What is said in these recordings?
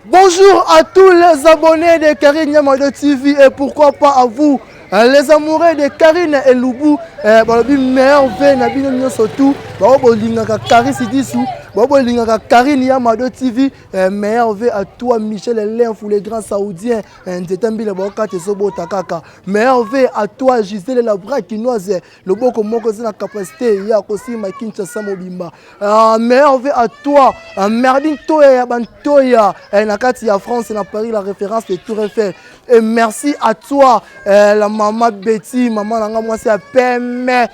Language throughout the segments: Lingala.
Bonjour à tous les abonnés de Karine Yamado TV et pourquoi pas à vous, les amoureux de Karine et Loubou. Meilleur veine surtout. Karine Yamado TV. Meilleur veine à toi, Michel Lenfou, les grands saoudiens. Meilleur veine à toi, Gisèle la braquinoise. Le beau comme moi, la capacité. Il y a aussi ma Kinshasa Mobimba. Meilleur veine à toi, Merdin Toya Bantoya. Nakati à France et à Paris, la référence de Tour Eiffel. Et merci à toi, la maman Betty, maman Nanga, moi c'est à Peme,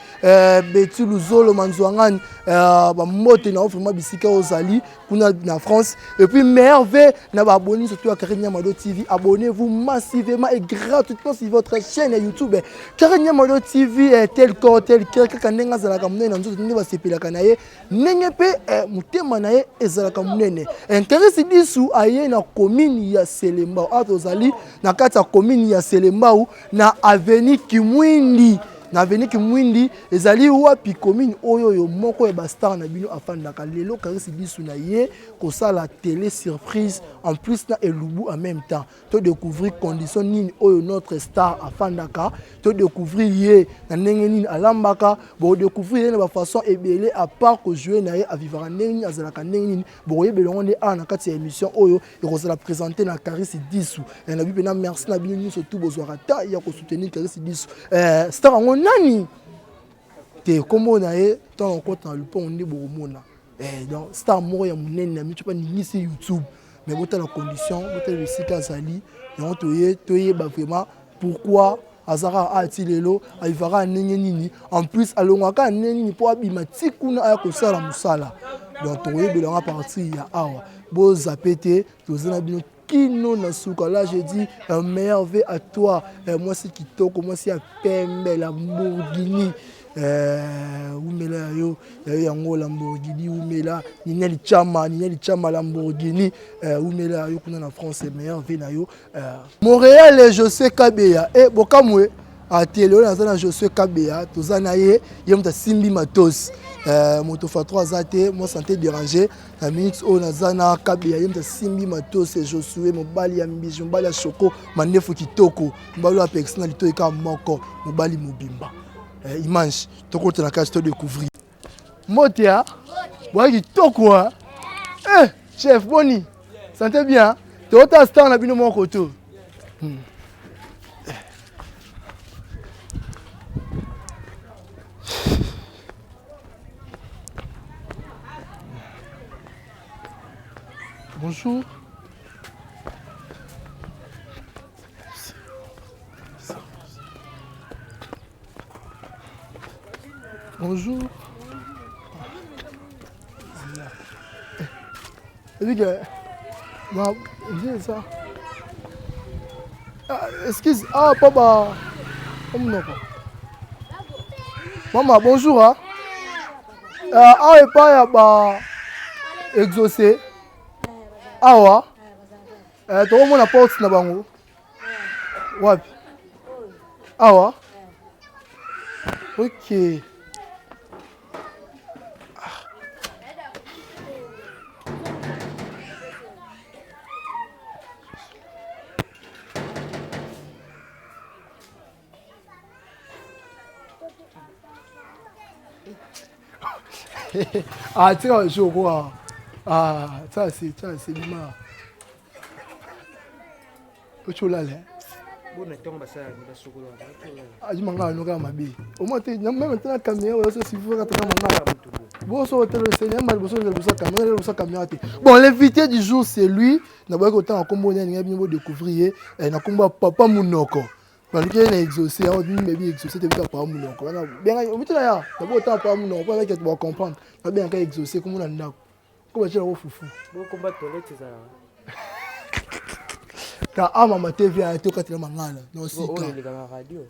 Betty Luzolo Manzouangan, Mote na vraiment bisika Ozali, kuna na France. Et puis merveille, na abonnez surtout à Karine Yamado TV. Abonnez-vous massivement et gratuitement sur votre chaîne YouTube. Karine Yamado TV tel corps tel cœur, kanenga zala kamune na nzoto ndi basepela kanaye, nengepe mutema naye ezala kamune. Intéressé disu aye na commune ya Selemba, atozali na kati ya commune ya Selemba na avenue Kimwindi. Na avenue Kimwindi ezali wapi commune oyo yo moko e bastar na bino afandaka lelo Karisi bisu na ye ko ça la télé surprise en plus na Elubu en même temps. To découvrir condition nini oyo notre star afandaka, to découvrir ye na ndenge nini alambaka, bo découvrir na ba façon ebele à part ko jouer na ye a vivre ndenge nini azalaka ndenge nini, bo yebelongo nde a na kati ya émission oyo e ko la présenter na Karisi disu. Et na bi na merci na bino surtout bozwaka ta ya ko soutenir Karisi disu. Star nani te komo na ye tant compte dans le pont on est bomona donc star moko ya munene na mitu pa ni sur YouTube mais bota la condition bota le sika zali donc toye ba vraiment pourquoi azara ati lelo ayivara nenge nini en plus alongaka nenge nini po abima tikuna aya ko sala musala donc toye belanga partie ya awa bo zapete tozana bino Kino na suka. Là je dis meilleur vœu à toi, moi c'est Kitoko, moi c'est à Pembe Lamborghini, Oumela yo yango Lamborghini, Oumela Nineli Chama Lamborghini, Oumela yo kuna na France meilleur vœu na yo. Montréal et José Kabea et bokamwe a télé na José Kabea tozana ye yemta simbi matos. Moto fa 3 até moi santé dérangé la minute on azana Kabea yemta simbi matos et Josué mobali ya mbiji mobali ya Choko mandefu kitoko mobali wa personnalité eka moko mobali mobimba image tokota na kaje to découvrir motia boa kitoko chef boni santé bien tota star na bino moko to Bonjour. Bonjour. Ça. Excuse. Ah, papa. Maman, bonjour. Ah, et pas bah exaucé. Awa to mona porte na bango wapi awa OK ah tiens je vois. Ah, ça c'est l'image. Tu l'as là. Ah, je m'en vais à Mabi. Au moins, même maintenant, la caméra, c'est vous bon, l'invité du jour, c'est lui. Nous avons découvrir Papa Mounoko. Parce qu'il a exaucé, on dit mais bien exaucé, tu veux pas Mounoko. Bien, on dit là, d'abord autant pas Mounoko, pas que tu vas comprendre. Bien exaucé, comme on a comment tu as foufou? Bon combat toilette ça. Quand maman TV a été quand tu mangala. Non si quand.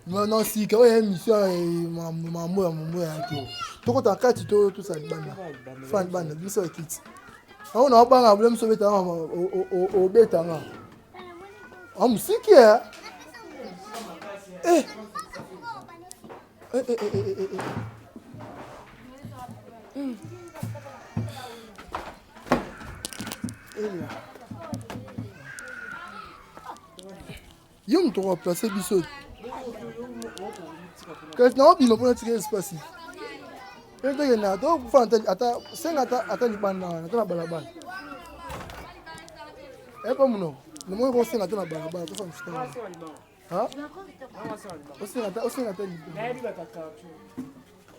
Non si quand ouais émission maman tout. Tout quand tu tout ça bana. Fan bana, bien sûr kit. On a pas un problème sur beta au beta. Ah musique Yo moto va placer biso. Qu'est-ce non il pas tirer espace. Et donc il a donc faut ata 5 ata libanda ata na balabala. Et pas mon. Le moi on 5 ata na balabala to fa mfita. Hein? On 5 ata libanda.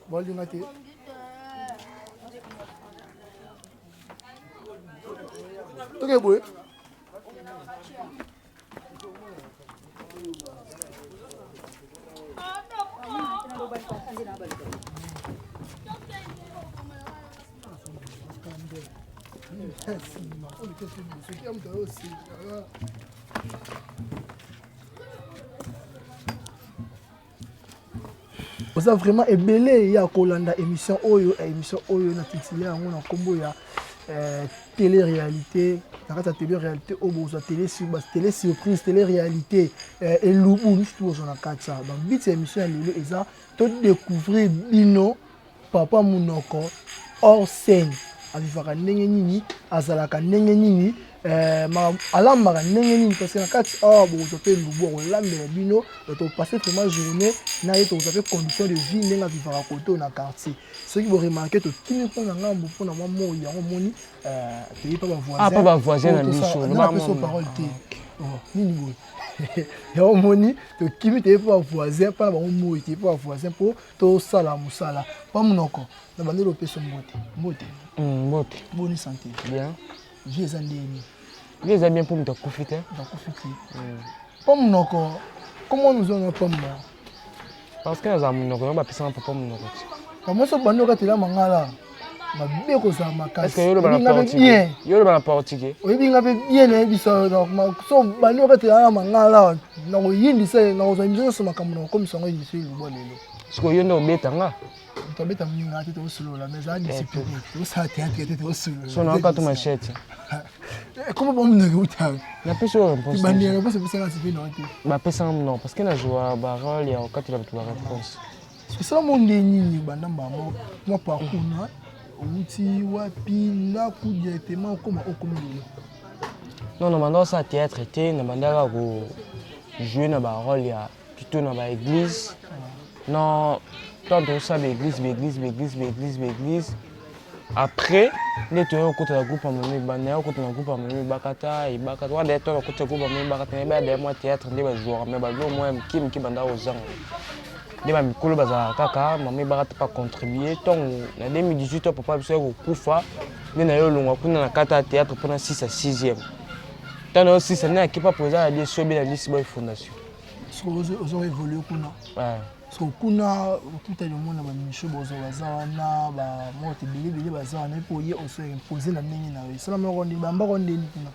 Bon lui na te. OK boy. Vous avez vraiment ébélé, il y a Kolanda émission Oyo na titulaire yango na kombo ya télé-réalité, na kata télé-réalité oyo télé surprise, télé-réalité et lubu nous tous on a kata. Donc but émission ya lelo eza to découvrir bino papa munoko hors scène. Avivaka ndenge nini azalaka ndenge nini alambaka ndenge nini parce que na kati awa bokozwa mpe lubu akolambela bino to passer vraiment journée na ye tokozwa mpe condition de vie ndenge avivaka kote na quartier soki boremarke tokimi mpo na ngambo mpo na mwa moi yango moni toyebi mpa bavoisin na biso napeso parole te nini boye yango moni tokimi toyebi mpo bavoisin mpo na bango moi toyebi mpo bavoisin mpo tosala mosala mpa monoko na bandeli opesa mbote mbote boni santé bien vie eza ndeni vie eza bien mpo moto akufi te mpo monoko komo nozonga mpo mona parce que naza monoko yo bapesanga papa monoko ti kamoso bandi okatela mangala mabe kozala makasi yo loba na portugais oyebi nga mpe bien nayebisa so bandi okatela mangala nakoyindisa nakozwa miso nyonso makambo nakokomisa yango yindisa elubwa lelo siko yo nde obetanga tobeta minga te tosolola mais ezala discipline tosala théâtre te tosolola so naoka to machete comment bamonoko utanga napesi oyo réponse bandela mposo epesanga discipline nao te bapesanga non parce que nazwa barole ya okatela bato baréponse esala mo nde nini bandamba mwa parcours outi wapi ndaku directement okoma okomi lelo non banda osala théâtre te na bandaka kojouer na barole ya plutôt na baéglise non tant osala baéglise après nde toye okota na groupe ya mama ebanda ya okota na groupe ya mama ebakata wadaye to bakota groupe ya mama ebakata nayeba daye mwa théâtre nde bazwaka mais balo mwa miki banda kozanga nde bamikolo bazalaka kaka mama ebakata pa contribuer ntongo na 2018 papa biso ya kokufa nde naye olongwa kuna na kata ya théâtre mpona 6 à 6e ntango nayo 6 nde nakipa président ya liesi obe na lisi boy fondation ozo évolue kuna so kuna okuta lomona bamisho bozo baza wana bamoto ebelebele baza wana mpo ye oso impose na ndenge na yo esala moko nde bambako ndeni kuna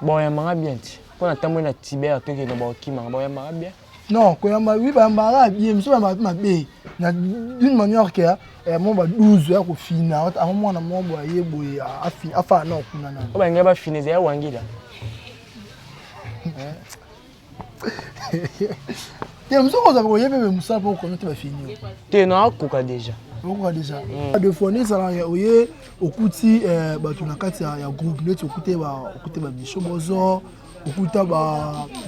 boyambaka bien ti mpo na ntango na tibere tokende baokimaka boyambaka bien non koyamba wi bayambaka bien miso bayambaka mpe mabe na d'une manière ke mo ba 12 ya kofina amo mwana mo boye boye afaa na okuna na o balingai bafina eza ya wangila te moso kozala koyebe mpe mosala mpo okona te bafini te nakoka déjà okoka déjà de fois nde ezalaka oye okuti bato na kati ya groupe neti okute babisho bozo okuta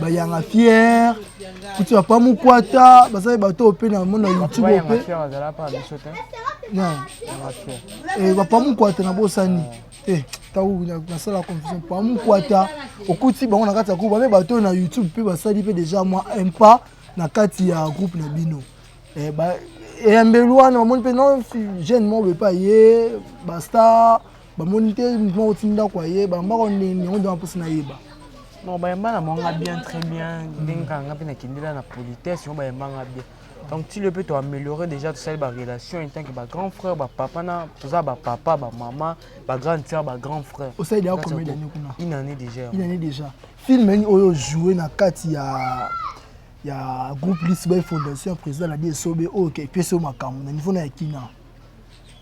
bayanga fiere okuti bapamukwata bazali bato mpe na mona youtube mpe bapamukwata na bosani ntango nasala confusion pamukwata okuti bango na kati ya groupe bape bato na youtube mpe basali mpe déjà mwa impa na kati ya groupe na bino eyambeli wana bamoni mpe non jeune moko boye pa ye bastar bamoni te moko otinda kwa ye bambako ndeni yango nde bamposi nayeba non bayamba na mwanga bien très bien ndenge kaka nga mpe nakendela na politesse yango bayambanga bien donc ti le peut améliorer déjà tosali barelation en tant que bagrand frère bapapa na toza bapapa bamama bagrande sœur bagrand frère osali deya combien d'année kuna une année déjà film eni oyo joué na kati ya groupe Lisboy Fondation président na DSOB oyo epesi oyo makambo na niveau na ya kina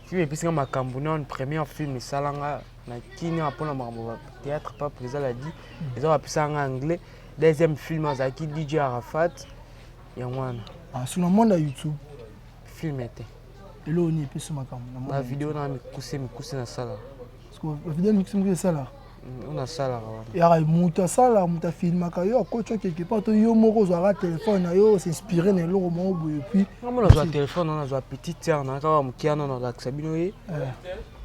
film epesinga makambo na première film esalanga na kina mpona makambo théâtre pa président ladi eza bapesanga anglais deuxième film azalaki DJ Arafat yango wana sur le monde ya YouTube film ete elo oni epesi makambo na video na mikuse na sala video mikuse esala On a ça là. Ya muta sala muta filmaka yo akocho quelque part to yo moko zwaka téléphone na yo s'inspirer na eloko moko boye puis on a un téléphone, on a un petit tiers, on a un kiano dans l'accabino.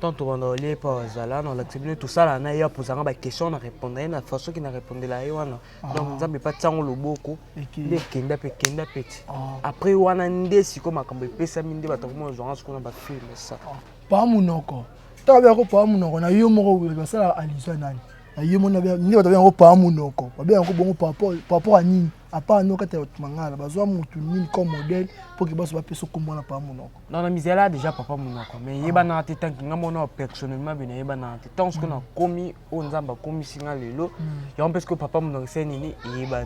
Tant on a lié par Zala dans l'accabino, tout ça là, on a posé des questions, on a répondu, la façon qu'il a répondu là, donc on n'a pas de temps le beaucoup, les kenda petit. Après on a un dé si comme un peu ça mine de bâtiment, on ce qu'on a pas fait ça. Pas mon encore. T'as bien pas mon encore, on a eu moko ça à l'isonane. Ayo mona bien ni bato bien pas monoko ba bien ko bongo par rapport à nini à part no kata mangala bazwa mutu nini comme modèle pour que baso ba peso komona pas monoko non na misela déjà papa monoko mais yeba na te tanki ngamona personnellement bien yeba na te tant ce qu'on a commis on nzamba commis singa lelo ya on parce que papa monoko c'est nini yeba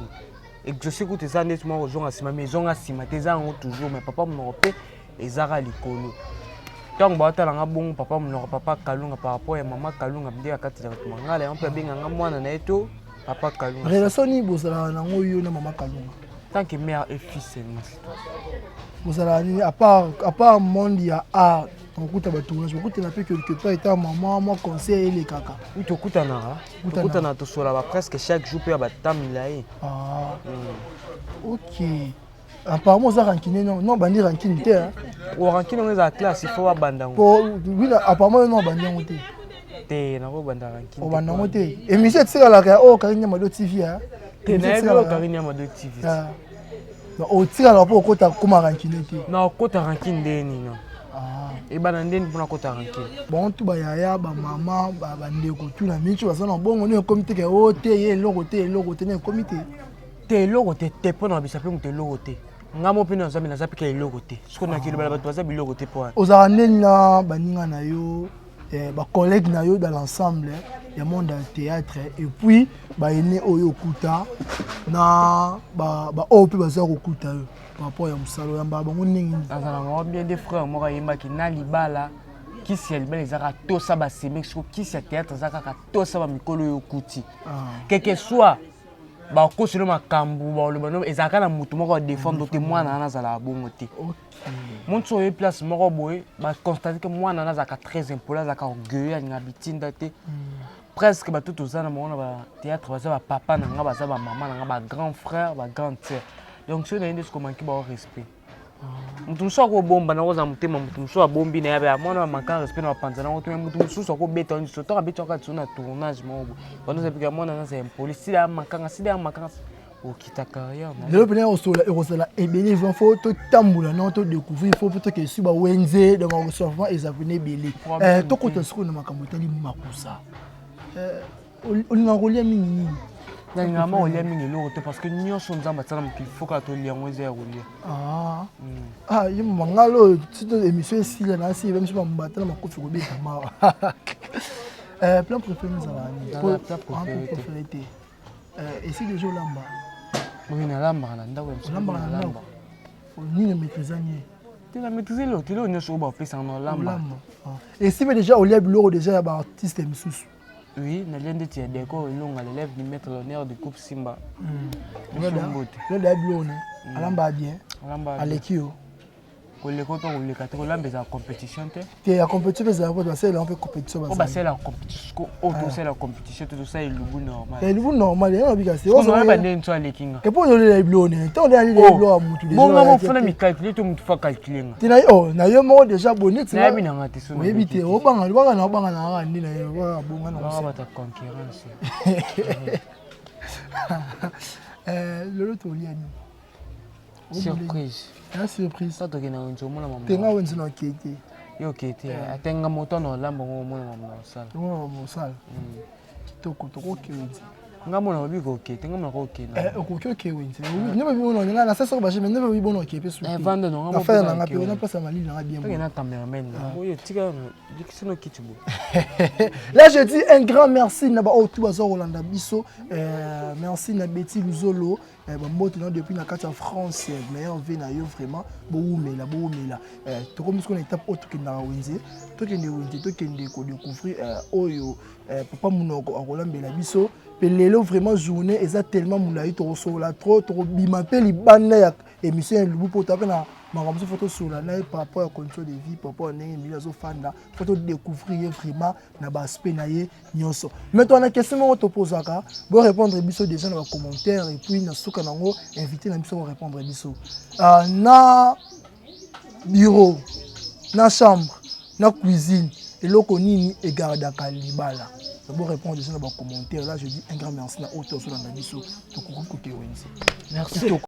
et je sais que ça net moi aux à ma maison à sima tes ans toujours mais papa monoko pe ezara likolo. Donc, bon, papa, mon papa Kalunga par rapport à maman Kalunga, me dit à Katia Mangala, on peut bien un mois dans l'éto, papa Kalunga. Relation ni bosala na ngoyo na maman Kalunga. Tant que mère et fils, c'est une histoire. Bosala ni à part monde ya art, on coûte à tournage, on coûte na peu quelque part étant maman, moi conseil les kaka. Oui, tu coûtes na to sola presque chaque jour peut ba tamilaé. Ah. OK. Apparemment ça rankine non bandi rankine té hein. O rankine on est à classe, il faut ba bandango. Pour oui apparemment non bandango té. Té na ko banda rankine. O bandango té. Et monsieur tsika la ka o Karinya Mado TV hein. Té na ko Karinya Mado TV. Ah. O tsika la po kota kuma rankine té. Non, kota rankine dé ni non. Ah. Et ba ndeni pour na kota rankine. Bon tout ba yaya ba maman ba ndeko tout na michu ba sana bongo ne comité ke o té ye logo té ne comité. Té logo té pour na bisape mu té logo té. Ngamo pena nzambe na zapi ka eloko te. Siko na kilo bala bato baza biloko te po. Ozara nena baninga na yo ba collègue na yo dans l'ensemble ya monde du théâtre et puis ba ene oyo kuta na ba ope baza kokuta yo par rapport ya musalo ya mbaba ngoningi. Azala ngo bien des frères mo ka yemba ki na libala ki si libala ezaka to sa ba semik siko ki si théâtre zaka ka to sa ba mikolo yo kuti. Quel que soit ba ko sino makambu ba le bano ezaka na mutu moko défendre te mwana na zala bongo te. OK. Mon so e place moko boy ba constater que mwana na zaka très impoli zaka orgueil na bitinda te. Presque ba tout ça na mona ba théâtre ba ba papa na nga ba za ba maman na nga ba grand frère ba grande sœur. Donc ce n'est pas ce qu'on ba respect. Mutu so ko bomba na oza mutema mutu so bombi na yabe mona manka respect na panza na otu mutu so ko beta on so to ka beta ka tsuna tournage mo bano za pika mona na za impoli sila makanga o kita carrière le pena o so la erosala ebele vont faut to tambula na to découvrir faut peut que suba wenze dans mon souvent ezapene belé to ko to siko na makambo tali makusa on na rolia mingi na ngama olia mingi loko te parce que nyonso nzamba tsana mu faut ka to lia ngweze ya rolia yo mangalo tito émission ici là na si même si mbata na makofi ko beta ma plan préféré nous avons plan préféré et si les jours lamba oui na lamba na ndako lamba na lamba ni ne maîtrisanier tu la maîtriser le tilo nyonso ba pesa na lamba et si déjà au lieu bureau déjà ba artiste misusu. Oui, nous avons dit déco l'élève du maître l'honneur de Coupe Simba. Le bleu, alamba bien. Alekio. Pour les copains ou les catégories, on a compétition. La compétition, c'est la compétition. C'est la compétition. C'est la compétition. Tout ça est le bout normal. Le bout normal, il y a un bigacé. On va pas dire que les kings. Et pour les bleus, on a les bleus à Moutou. Bon, on va faire calculer tout le monde. Calculer. Oh, n'a eu mot déjà bonnet. Tu as bien raté ça. Oui, éviter. Au banc, on va en avoir un dîner. On va avoir ta concurrence. Le lot au lien. Surprise. La surprise. Ça te gagne un jour, mon maman. T'es là où on a quitté. Yo quitté. Attends, un moto dans l'âme, mon maman salle. Mon salle. Toko qui ngamo na obi ko kete ngamo na ko kete ko ke wenze ne ba bibo na na sasa ba je me ne ba bibo na ke pe su vendre no ngamo fa na ngape na pesa mali na bien bon na cameraman oyo tika dikisino kitibo. Là je dis un grand merci na ba otu ba zo Rolanda biso merci na Betty Luzolo ba mbote na depuis na kati ya France meilleur vie na yo vraiment boumela to comme ce qu'on étape autre que na wenze to kende ko découvrir oyo papa munoko akolambela biso. Lelo vraiment journée eza tellement moulayi to sola trop bima pe libanda émission ya lubu po tape na makambo photo sur la naï par rapport à contrôle de vie par rapport à ndenge milieu zo fanda photo découvrir vraiment na ba aspect na ye nyonso mais toi na question mo to posaka bo répondre biso déjà dans les commentaires et puis na suka nango inviter na biso répondre biso na bureau na chambre na cuisine eloko nini egardaka libala bon répondre déjà dans les commentaires là je dis un grand merci na auto sur la biso to kokoke wenzi merci.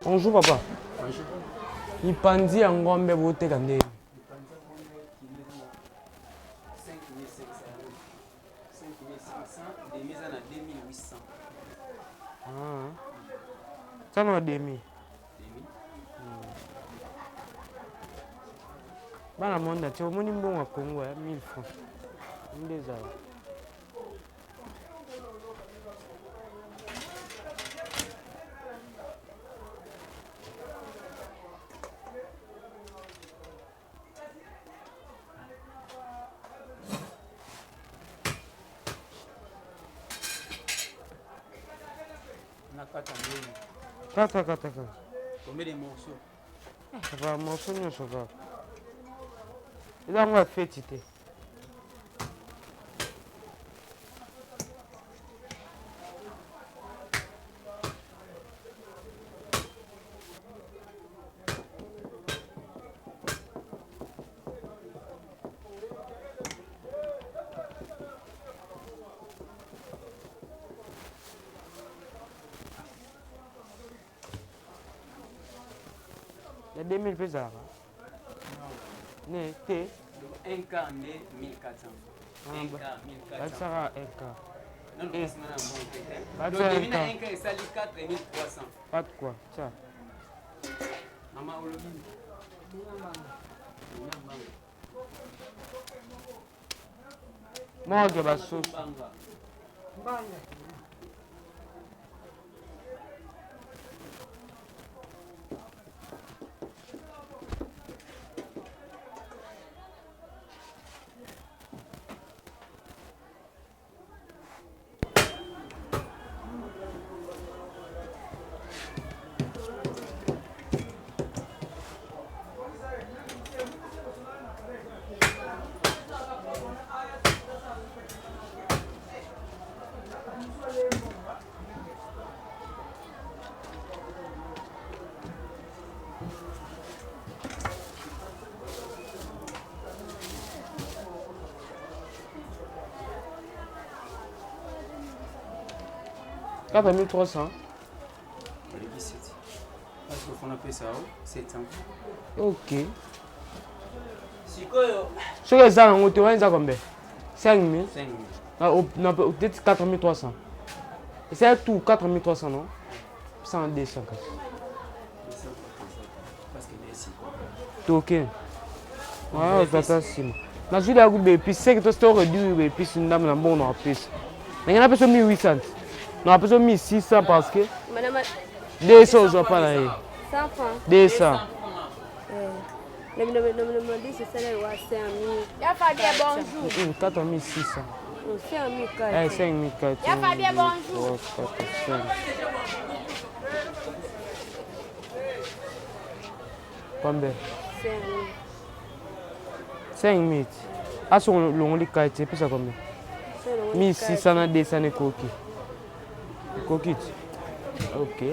Bonjour papa. Ipandi ya ngombe boteka ndenge. 5500, des mises à 2800. Ah. Ça non demi. Bana monda tu omoni mbongo Congo ya 1000 francs. Ndeza. Kata. Combien de morceaux? Ça va, morceau non ça va. Et là on va faire tité. Il y a 2000 pesos. Non. T. 1K, 1400. 1K, Ça 1400. sera un cas. Non, c'est un bon peut-être. Bah, Donc, c'est un devine cas. 1K et ça lit 4300. Pas de quoi. Ça. Maman Olobi. Moi, je vais sauce. Quand 1300. Le 17. Parce qu'il faut on appelle ça 700. Ok. Si quoi, Ce que ça, on te vend combien? 5000. 5000. Non, peut-être 4300. C'est tout 4300, non? 100, 200. Parce que merci. Ok. Ouais, ça c'est sim. Na suis là que puis c'est que tu stores du puis une dame na bon na puis. Na ngana peso 1800. Na peso 1600 parce que Madame, 200 je pas là. 100 francs. 200. Le demandé, c'est ça, le roi, c'est un mi. Ya Fabien, bonjour. 4600. C'est un mi. Eh 5400. Ya Fabien, bonjour. 5. Combien? C'est un mi. 5000. Ah sur le lit qualité puis ça combien? 1600 na 200 ne coquille. Coquille. Ok.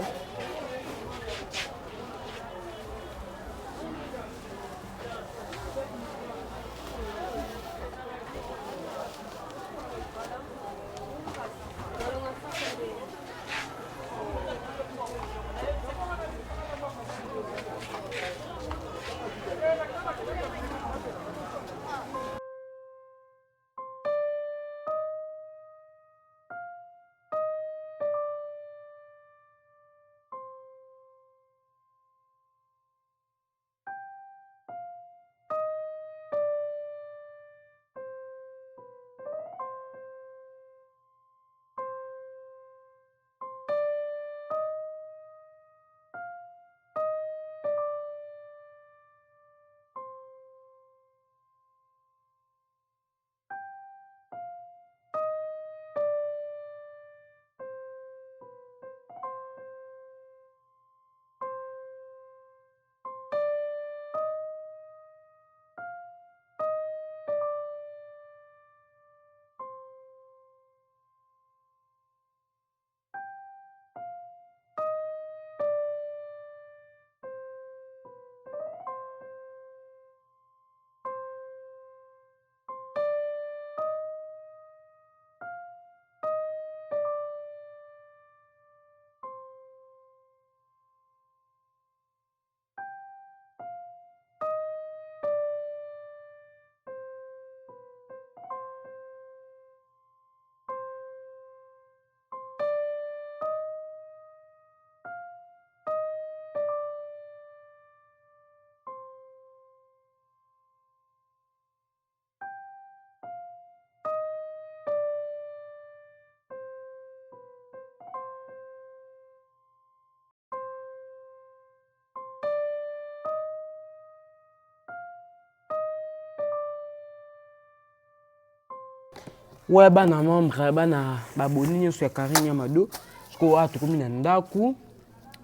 Ouais, bana membre, bana baboni sur Karine Yamado. Parce que a tout comme une ndaku.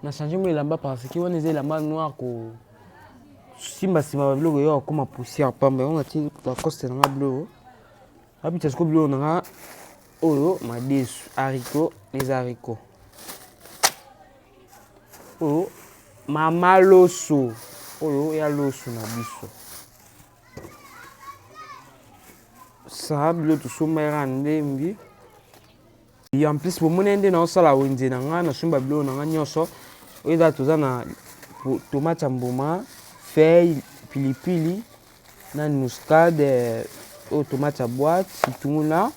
Na changé moi lamba parce que on est lamba noir ko simba simba bleu yo comme poussière pambe on a ti la coste na bleu. Abi tsko bleu na oyo madesu haricot les haricots. Oyo mama loso. Oyo ya loso na biso. Ça bleu tout somera ndembi. Et en plus pour mon ende na osala wenze na nga na sumba bleu na nga nyoso. Oyo toza na tomate mbuma, feuille, pilipili, na muscade, tomate à boîte, citron,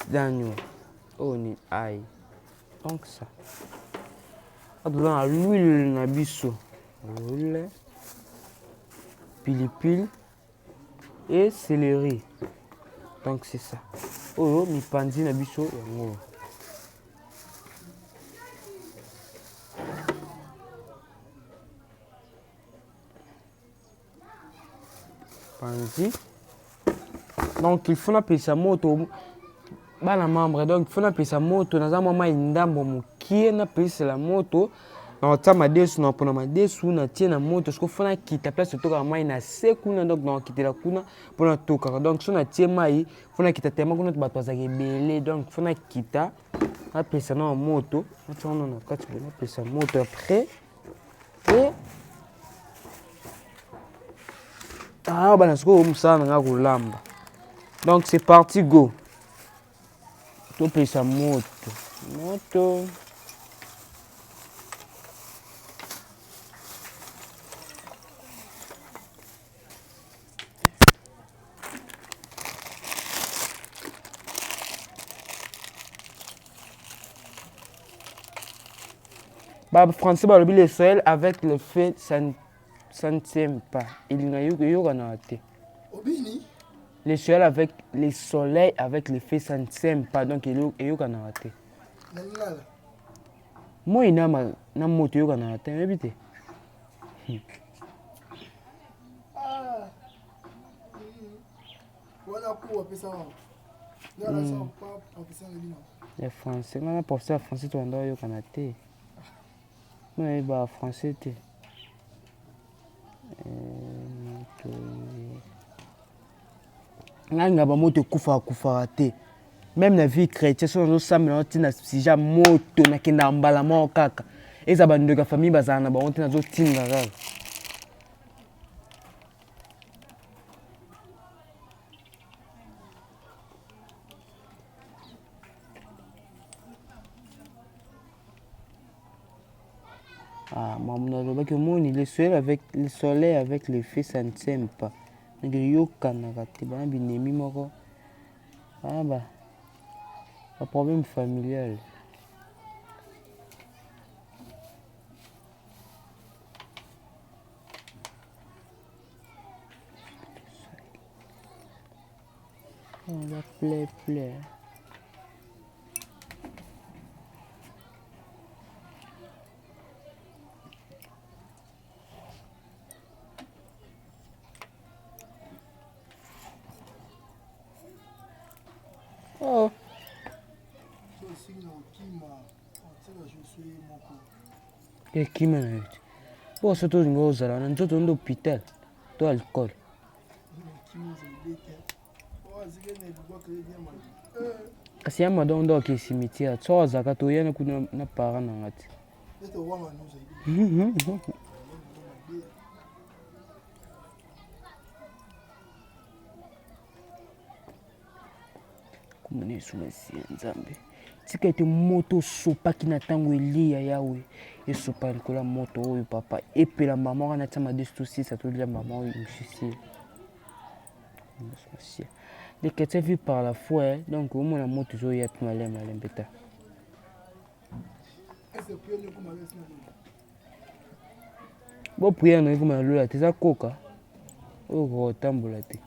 d'agneau. Oh ni ail. Donc ça. Dans l'huile na biso. L'huile, pilipili et céleri. Donc c'est ça. Oh mi pandi na biso yango. Donc il faut appeler sa moto bana membre donc il faut appeler sa moto naza mama indambo mukie na appeler la moto na ta madesu na pona madesu na tie na moto parce que faut na kita place to ka mai na sekuna donc na kitela kuna pona toka donc so na tie mai faut na kita tema kuna bato za gebele donc faut na kita appeler sa na moto na tona na kati bona appeler sa moto après et ah, bah, donc c'est parti, go. Tu peux sa moto. Moto. Bah, français, bah, le seul avec le fait ça ne tient pas. Il n'y a eu que le soleil avec les soleils avec les feux ça ne tient pas donc il y a eu qu'on a raté. Moi il n'a na moto yo qu'on a raté mais vite. Les français on a pensé à français toi on yo qu'on a raté. Mais bah français t'es nga ba moto kufa te même na vie chrétienne so no samela no tina sija moto na kinda mbala mo kaka eza bando ka famille bazana na ba on tina zo tinga kaka maman que moni le soleil avec les feux ça ne tient pas. Donc yokanaka te bana binemi moko ba problème familial. On va plaire. Oh. Et qui m'a dit? Bon, c'est tout le monde là, on est dans l'hôpital, tout alcool. Kasi ya madon ndo ke cimetière, so zakato yana kuna na para na ngati. Kumune sumesi nzambe. Tika ete moto sopa kina tango elia yawe. E sopa nkola moto oyo papa epela mama wana tsama destusi sa to lia mama oyo mshisi. Les chrétiens vivent par la foi, donc au moins la moto zo ya malem beta. Bon prière na kuma lola teza koka. O go tambola te.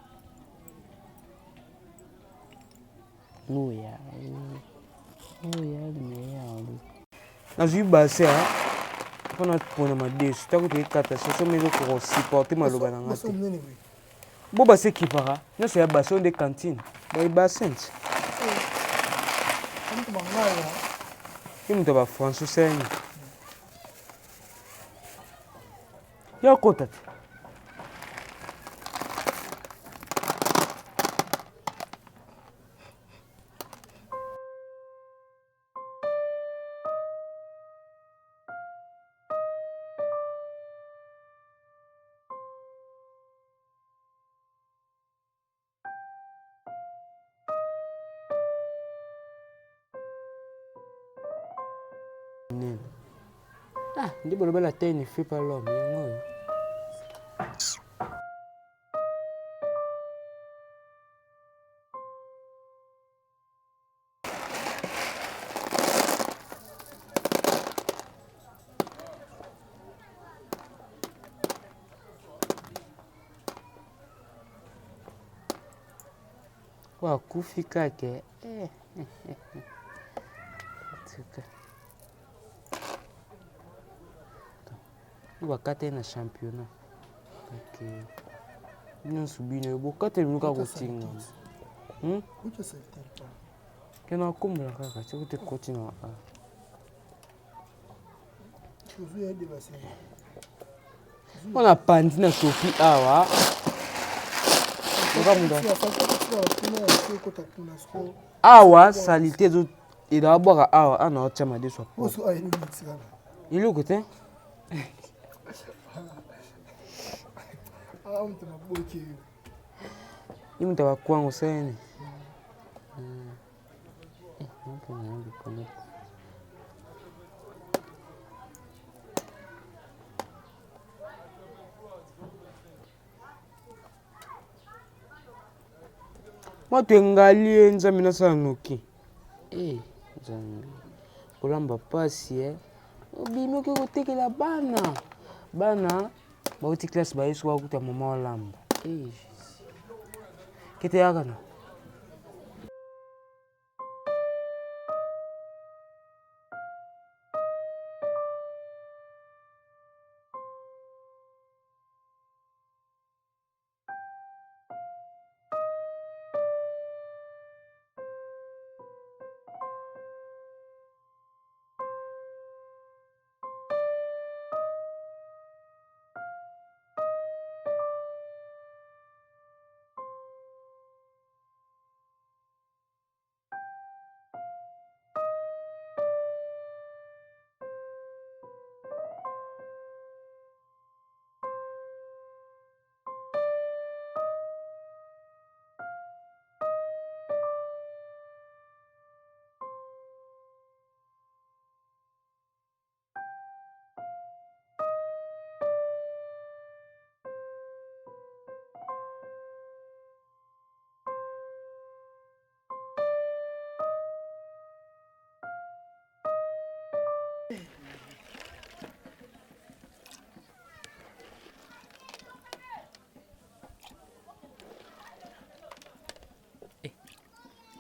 Oya nazwi base mpona pona madesu ntango toyekata soso meko supporte maloba na nga te Boba c'est qui para. Non c'est un bassin de cantine. Bah bassin. Il me français c'est. Ya kota. Ah, ndi boloba la taille ne fait pas l'homme. Wa kufika ke. Wakati na championnat. OK. Nous subino bokate luka kotinga. Ucho sa tempo. Kena kumla kaka chikote kotina. On a pandi na Sophie awa. Awa salité do et d'abord awa ana otama de so. Il est côté. Il me tava kwangu sene. Moi tengali nzambe na sanoki. Nzambe. Kolamba pasi obimi ko kotekela bana. Bana bauti classe ba yesu wakuta mama olamba. Kete yakana.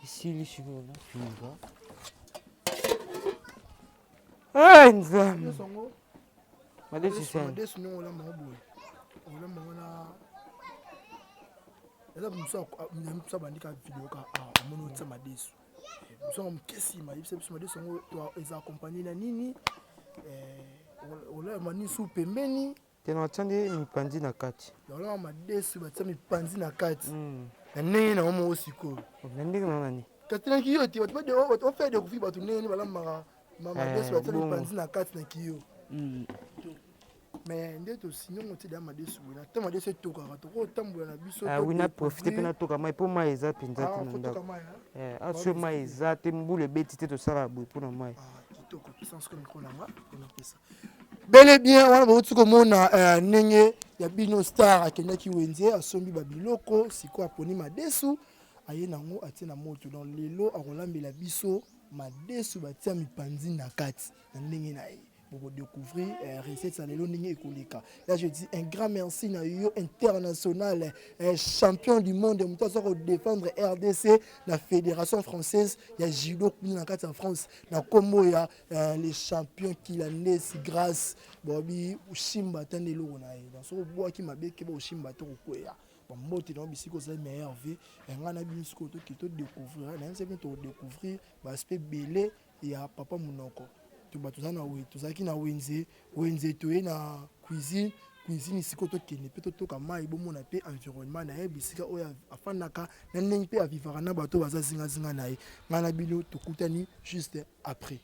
Ici, les cheveux là, tu vois. Ah, nzambe. Madesi sana. Madesi no la maboy. Ola mona. Ela msa bandika video ka amono tsa madesi. Msa mkesi ma yipse madesi ngo eza accompagner na nini? Ola mani su pembeni. Tena tsandi mipandi na kati. Ola madesi batsa mipandi na kati. Na nene na omo osiko. Ndenge na nani? Katina kiyo ti on fait de kufi batu nene bala mara mama desu batsa mipandi na kati na kiyo. Mais ndeto sinon ti da madesu na tema desu toka to tambola na biso to oui na profiter pe na toka mai po mai eza pinza ti na ndako aso mai eza te mbule beti te to sala boy po na mai kitoko puissance comme ko na ma na pesa bel et bien wana ba utuko mona nenge ya bino star akendaki wenze asombi babiloko siko aponi madesu aye nango atie na moto dans lelo akolambela biso madesu batia mipandi na kati na ndenge na ye pour découvrir recette salelo ndenge ekoleka. Là je dis un grand merci na yo international champion du monde muto azo défendre RDC la fédération française ya judo na kati en France na kombo ya les champions qui la nesi grâce bobi ushimba tandelo na ye dans so boa ki mabeke bo ushimba to koya mbote na bisiko za meilleur vie nga na bino siko to kito découvrir na nse to découvrir ba aspect belé ya papa monoko to bato na we to zaki na wenze to na cuisine siko to kene pe to toka mai bomona pe environnement na ye bisika oya afanaka na ndenge pe avivaka na bato baza zinga na ye nga na bino tokutani juste après.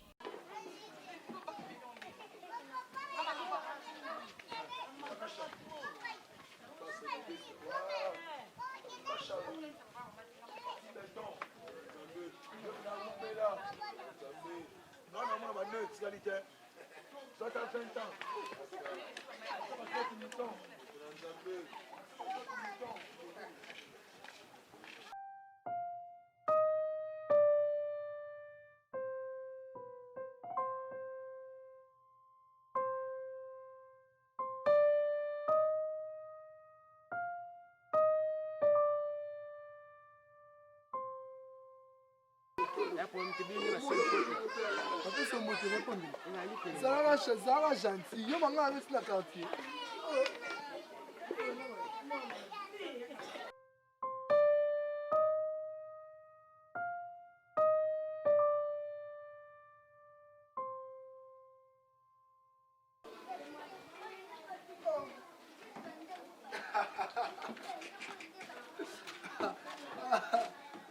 Zara gentil, yo manga avec la quartier.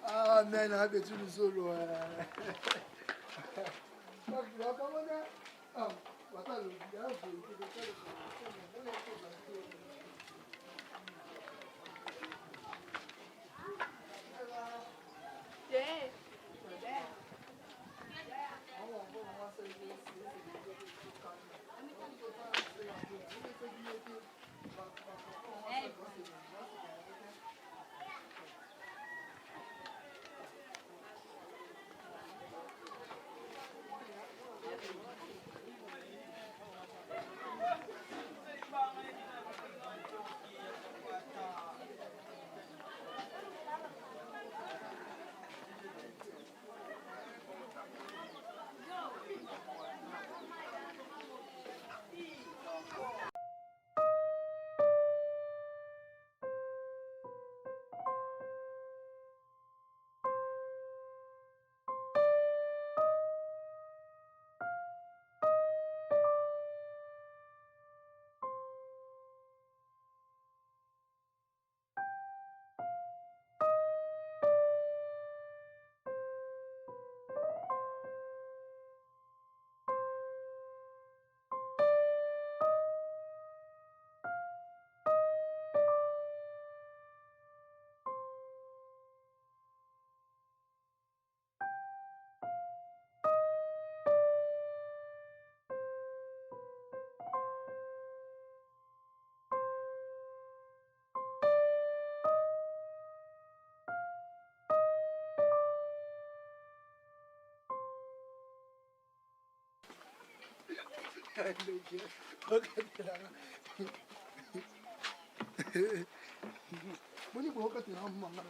Ah, mais là, tu nous solo. Boni ko ka tena mama.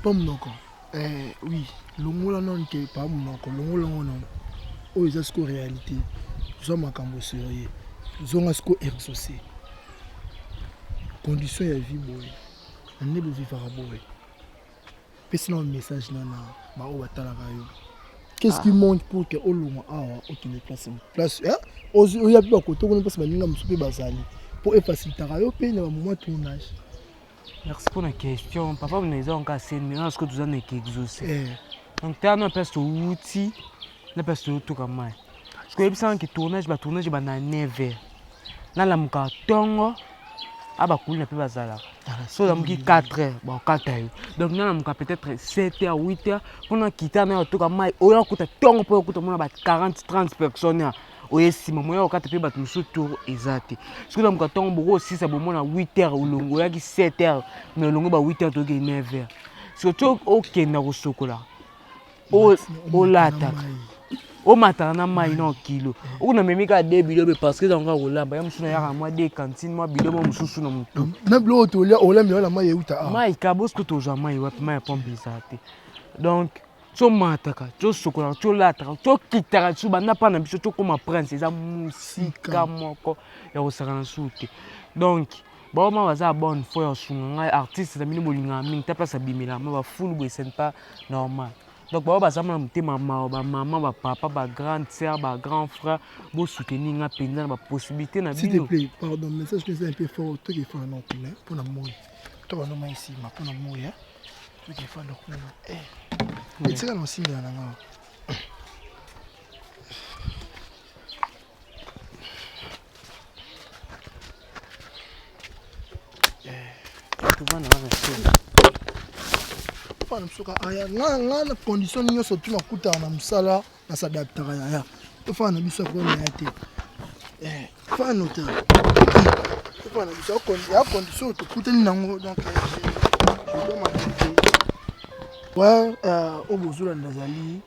Pas mon oui, longola non que pas mon non. Oh, ils ont réalité. Ils ont ma cambo sérieux. Ils ont ce RSOC. Condition de vie boy. On est vivre à boy. Personne un message nana. Ma o batala kayo. Qu'est-ce qui manque pour que Oluma aucune place hein? Il y a plus à côté on passe baninga musupe bazali pour faciliter kayo pe na moment tournage. Merci pour la question. Papa, vous n'avez pas encore assez de mélange que vous avez exaucé. Donc, tu as un peu de outils, un peu de tout comme moi. Parce que le tournage, le tournage est 9 heures. Là, la mouka tongo, ah bah cool, n'a pas bazala. So la mouki 4 heures, bon 4 heures. Donc là, la mouka peut-être 7 heures, 8 heures. Pendant quitter na tout comme moi, on a coûté tongo pour coûter moi 40 30 personnes. Oye si maman ya okata pe batu musu tour ezate. Parce que la mouka tongo boko si ça bon na 8 heures ou longo ya ki 7 heures, mais longo ba 8 heures to ke 9 heures. Surtout OK na ko sokola. O lata. O matana mai no kilo. O na memika 2 biloko parce que dans ka rolamba ya musu na ya moi des cantines moi biloko mususu na mutu. Même l'autre on l'a la mai euta. Mai kabos que to jamais wa mai pompe ezate. Donc to mataka, to sokola, to lataka, to kitaka tu banda pa na biso to koma prince eza musika moko ya osakana sute. Donc ba ma baza bonne foi osunga artiste za mini bolinga mingi ta place abimela ma ba full boy c'est pas normal. Donc ba baza ma mutema ba maman ba papa ba grande sœur ba grand frère bo soutenir nga penza ba possibilité na bino. S'il te plaît, pardon, message que c'est un peu fort, toi qui fais un autre pour la mouille. Toi on a ici ma pour la mouille hein. Toi qui fais l'autre. Mais c'est là aussi là là. Tu vas na rester. Pas msuka aya nga condition nyonso tu makuta na musala na s'adaptera ya. To fa na biso ko na yate. Fa nota. To fa na biso ko ya condition to kuta ni nango donc je dois m'adapter. Ouais, au bozula ndazali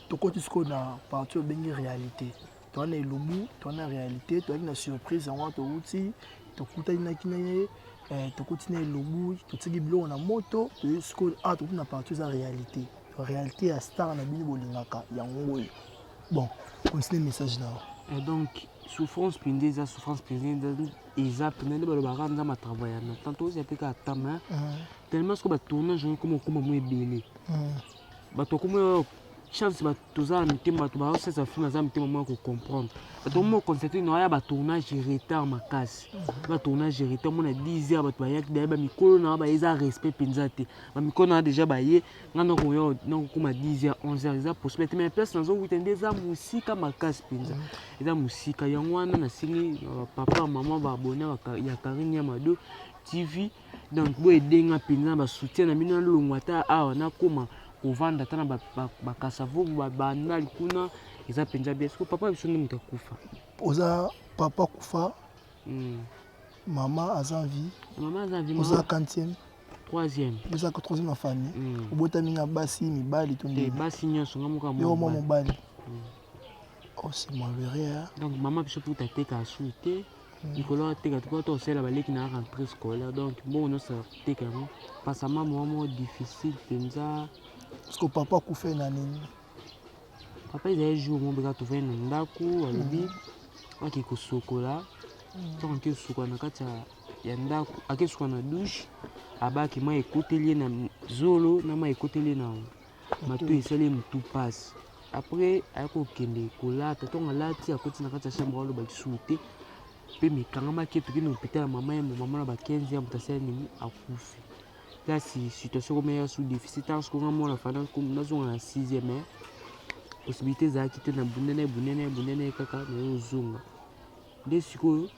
to koti sko na partie bengi réalité. To na elubu, to na réalité, to na surprise en to uti, to kuta na kinaye. To continuer le bout, to tsigi bilo na moto, to jusqu'au to na partie de réalité. La réalité à star na bini bolingaka ya ngoyi. Bon, continuer le message là. Et donc souffrance pendez ça souffrance pendez exact pendez ba ba randa ma travail na tantôt c'est peut ka tama tellement ce que ba tournage comme moi belé. Ba to comme chance ba toza mitema to ba ça film za mitema moi ko comprendre. Ba to mo constater no ya ba tournage retard ma casse. Ba tournage retard mon a 10 heures ba to ya ki ba mikolo na ba eza respect penzate. Ba mikolo na déjà ba ye ngana ko yo non ko ma 10 heures 11 heures za possibilité mais place na zo weekend za musika ma casse penza. Eza musika yango wana na sili papa maman ba abonné ya Karine Mado TV donc bo edenga penza ba soutien na bino longwata awa na koma kovanda tana ba kasavo ba ndali kuna eza penza bien parce que papa biso ndimo takufa Oza papa kufa maman a vie oza 40e 3e oza 3e na famille obota minga basi mibali to ndé basi nyonso ngamuka yo mama mobali oh c'est malheureux donc maman biso pour ta teka souté Nicolas teka to sela baleki na rentrée scolaire donc bon on ça teka parce que maman difficile penza parce que papa kufa na nini papa il a joué mon bega to vena ndaku alibi aki kosokola tant que sokola na kati ya ndaku aki sokola na douche abaki ma ekoteli na zolo na ma ekoteli na mato esali mutu passe après ayako kende kolata to ngalati akoti na kati ya chambre alo ba souté pe mikanga maketo kino hôpital maman na ba 15 ans mutasali ni akufi. Là, si situation comme elle sous déficit, parce qu'on a mon enfant comme nous sommes en 6e, possibilité de quitter na bunene kaka na zonga. Dès que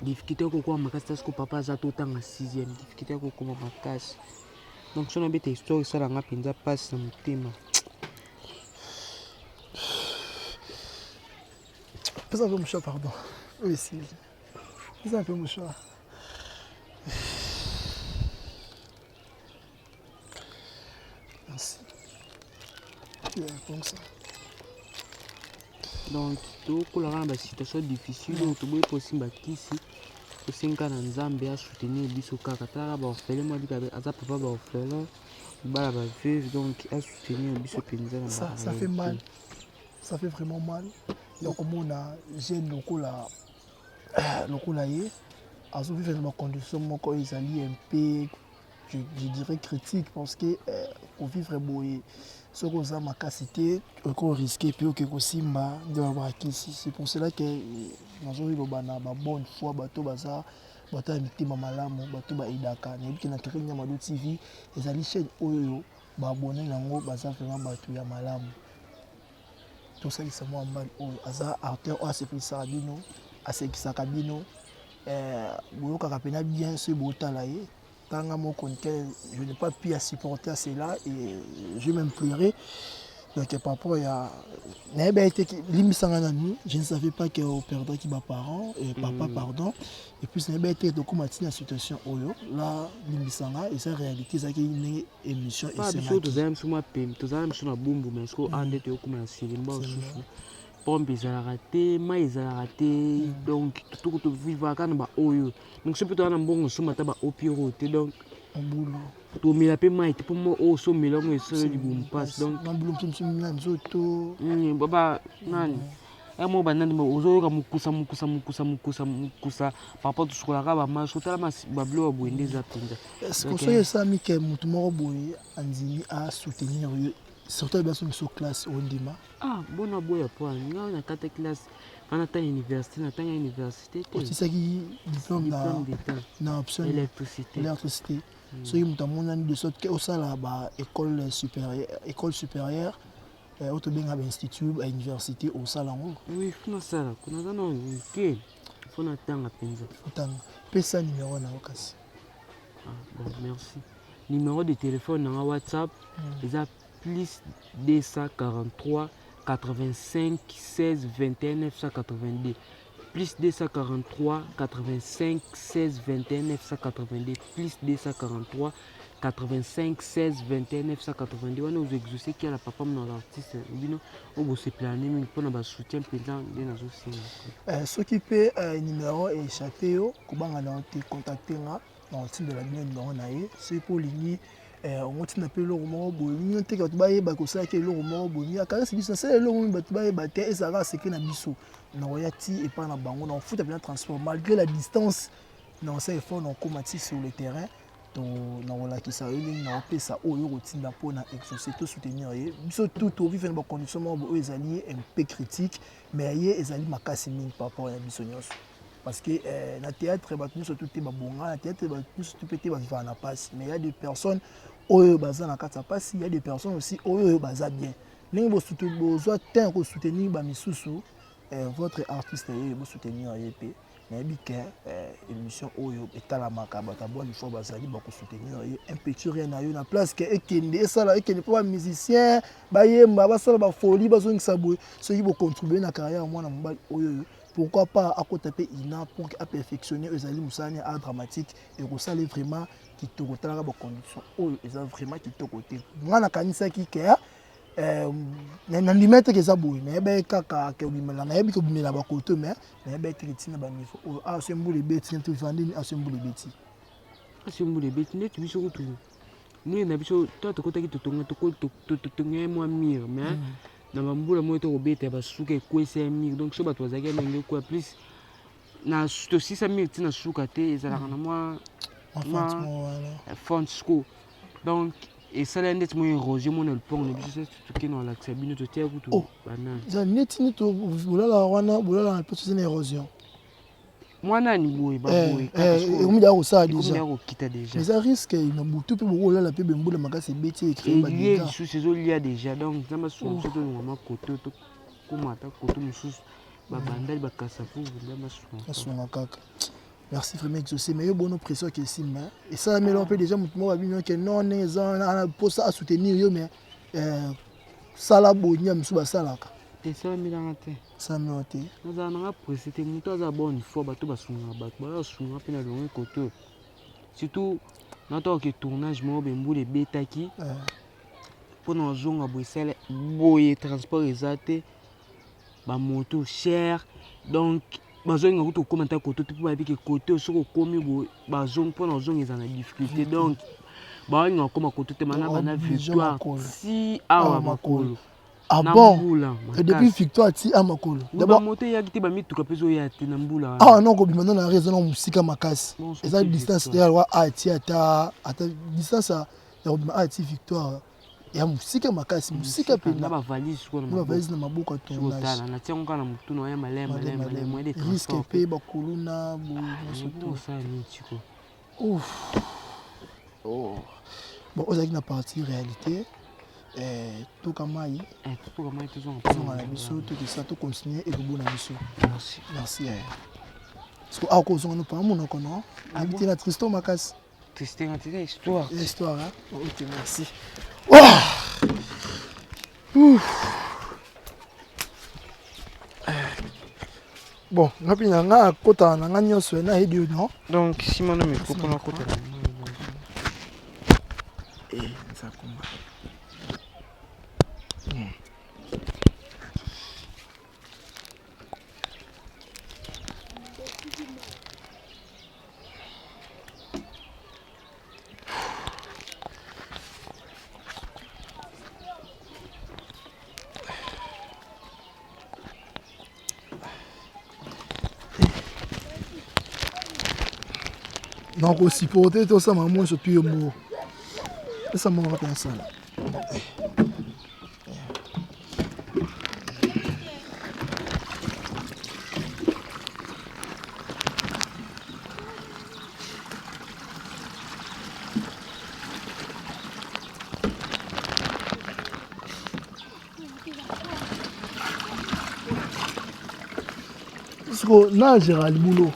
difficulté ko kwa makasi ko papa za tout en 6e, difficulté ko kuma makasi. Donc son abete histoire ça nga penza passe na mutema. Pesa un peu mon chat pardon. Oui si. Pesa un peu mon chat. Merci. Comme ça. Donc, tout la situation difficile, tu peux possible kisi, tu sais qu'un ensemble à soutenir biso kaka tara ba orphelin moi dit aza papa ba orphelin bah la veuve donc à soutenir biso penza ça fait mal. Ça fait vraiment mal. Donc on a jeune lokola ye azo vivre dans condition moko ezali un peu je dirais critique parce que pour vivre boye ce qu'on a ma capacité qu'on risquer puis que kosimba de avoir c'est pour cela que nazo vivre bana ba bonne foi bato baza bato mitima malamu bato ba idaka na biki na kirenya madu TV ezali chaîne oyo ba abonné nango baza vraiment bato ya malamu tout ça c'est moi mal oyo aza acteur o asepelisa bino asekisaka bino boyokaka pena bien ce botala ye tanga moko nke je n'ai pas pu supporter cela et je vais même pleurer donc par rapport à je ne savais pas que perdant qui mes parents et papa pardon et puis ça été donc comme la situation oyo là limbisanga et ça réalité ça qui une émission et c'est ça tous aime sur ma pem tous aime sur la bombe mais ce qu'on ande te comme un cinéma pompe ezalaka te mai ezalaka te donc tout to vivaka na ba oyo donc c'est plutôt na mbongo soma ta ba opiro te donc mbulu to mila pe mai te pomo o so milongo eso di bum pass donc na mbulu tumsu na nzoto baba nani mo banani mo ozo ka mukusa papa to sokola ka ba maso tala ba blo ba bwende za pinda est-ce que ça ça mi ke mutu moko boye andimi a soutenir surtout bien sur classe au ndima bona boya point nga na kata classe kana ta université na tanga université te aussi ça qui diplôme d'état na option électricité so yi mutu amona de sorte que au sala ba école supérieure auto benga ba institut ba université au sala ngo oui funa sala kuna zano ke funa tanga penza tanga pesa numéro na okasi bon merci numéro de téléphone na WhatsApp eza plus 243 85 16 21 982 plus 243 85 16 21 982 plus 243 85 16 21 982 wana vous exaucez qui a la papa mon artiste bino on vous se planer mais pour na soutien pendant de nazo singa ce qui peut numéro échappé yo kubanga na te contacter nga dans le de la numéro na ye c'est pour ligner on tient appelé le roman boni on te ka ba yeba ko sa ke le roman boni aka c'est biso c'est le roman ba yeba te et ça va c'est que na biso na royati et pas na bango na foot bien transport malgré la distance na ça effort on combattre sur le terrain to na wala ki sa ele na pesa oyo rotinda pona exaucer to soutenir ye biso tout vivre dans condition mo ezali un peu critique mais ye ezali makasi mingi par rapport à biso nyonso parce que na théâtre bato nyonso tout te babonga na théâtre bato nyonso tout peut vivre na passe mais il y a des personnes oyo baza na kati ya pasi il y a des personnes aussi oyo baza bien ndenge bozwa temps ko soutenir ba misusu votre artiste ye bo soutenir ye pe nayebi ke émission oyo etalamaka bato abwa lifo bazali bako soutenir ye un petit rien na yo na place ke ekende esala ekende mpo bamusicien bayemba basala bafolie bazongisa boye soki bocontribue na carrière mwana mobali oyo pourquoi pas à côté de ina pour perfectionner les ali musani art dramatique et que ça vraiment qui te retara ba condition oh ils ont vraiment qui te côté ngana kanisa ki ke na limite que ça boy na be kaka ke bimela na yebi ko bimela ba koto mais na be tritina ba niveau oh asembu le beti ntu fandi asembu le beti ne tu biso ko tu ni na biso to to kota ki to tonga to moi mire mais na bambula moto obeta basuka ekwesa mire donc so bato bazaki ndenge kwa plus na to 6000 tina suka te ezalaka na moi font school donc et ça là net moi érosion mon le pont ne biso tout qui dans l'accès bino to tia kutu banana za net ni to bulala na peut c'est une érosion mwana ni boy baboy umida ko ça déjà ko kita déjà mais ça risque na butu pe bo la pe bembula makasi beti écrit ba déjà sous ces eaux il déjà donc ça m'a surtout vraiment côté to komata côté mususu ba bandali ba kasafu ndama sunga kaka merci vraiment exaucé mais yo bono pression que ici mais et ça mais on peut déjà mutumo ba bino que non na pour ça soutenir yo mais sala bonya musu ba salaka te ça milanga te ça me te na nga précité mutu aza bonne fois bato basunga bato ba sunga pe na longue côté surtout na to que tournage mo bembule betaki pour nos zonga Bruxelles boye transport exacté ba moto cher donc bazonga kuto commentaire côté tout ba biki côté soko komi bo bazong pour nos zonga ezana difficulté donc balinga koma kotote mana bana victoire si awa makolo. Ah bon? Et depuis victoire ti à makolo. D'abord monter ya kiti ba mituka peso ya te na mbula. Ah non ko bimana na raison na musika makasi. Eza distance ya wa ati ata distance ya ati victoire. Ya musika makasi musika pe na ba valise ko na valise na mabuka tournage. Na tiango kana mutu no ya malema de risque pe ba kuluna bo ça ni chiko. Ouf. Oh. Bon, on a une partie réalité. Tout comme moi, tout comme moi, tout on a mis tout ça, tout continuer et le bon avis. Merci. Merci. Parce que à cause on nous parle, on connaît. Habiter la Tristo Macas. Tristo, c'est histoire. Histoire, hein. Ok, merci. Bon, ngapi nanga kota nanga nyonso na hedio non. Donc si mon nom est coupé na kota. Ça combat. Donc aussi porter tout ça maman je puis mot. Ça m'a pas pensé là. Parce que là Gérald Boulot.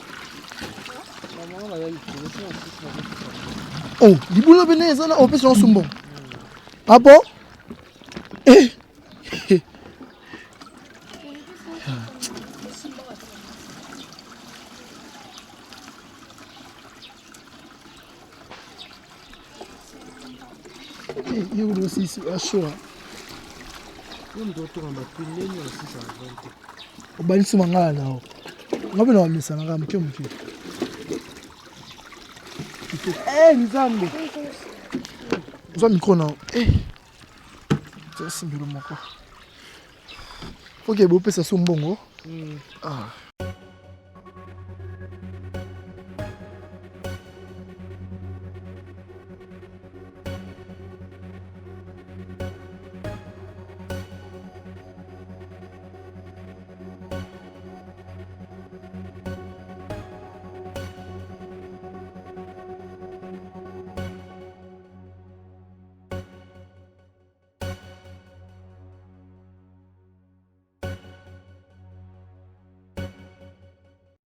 Oh, du boulot béné, ça là, on peut se bon. Ah bon? Eh! Il y a aussi à chaud. On doit tout remettre une ligne aussi, ça va. On va aller sur ma là. On va aller sur ma là, mais eh, Nzambe. Vous avez un micro non? Eh. C'est un symbole de mon corps. Ok, vous pouvez ça sur un bon. Ah.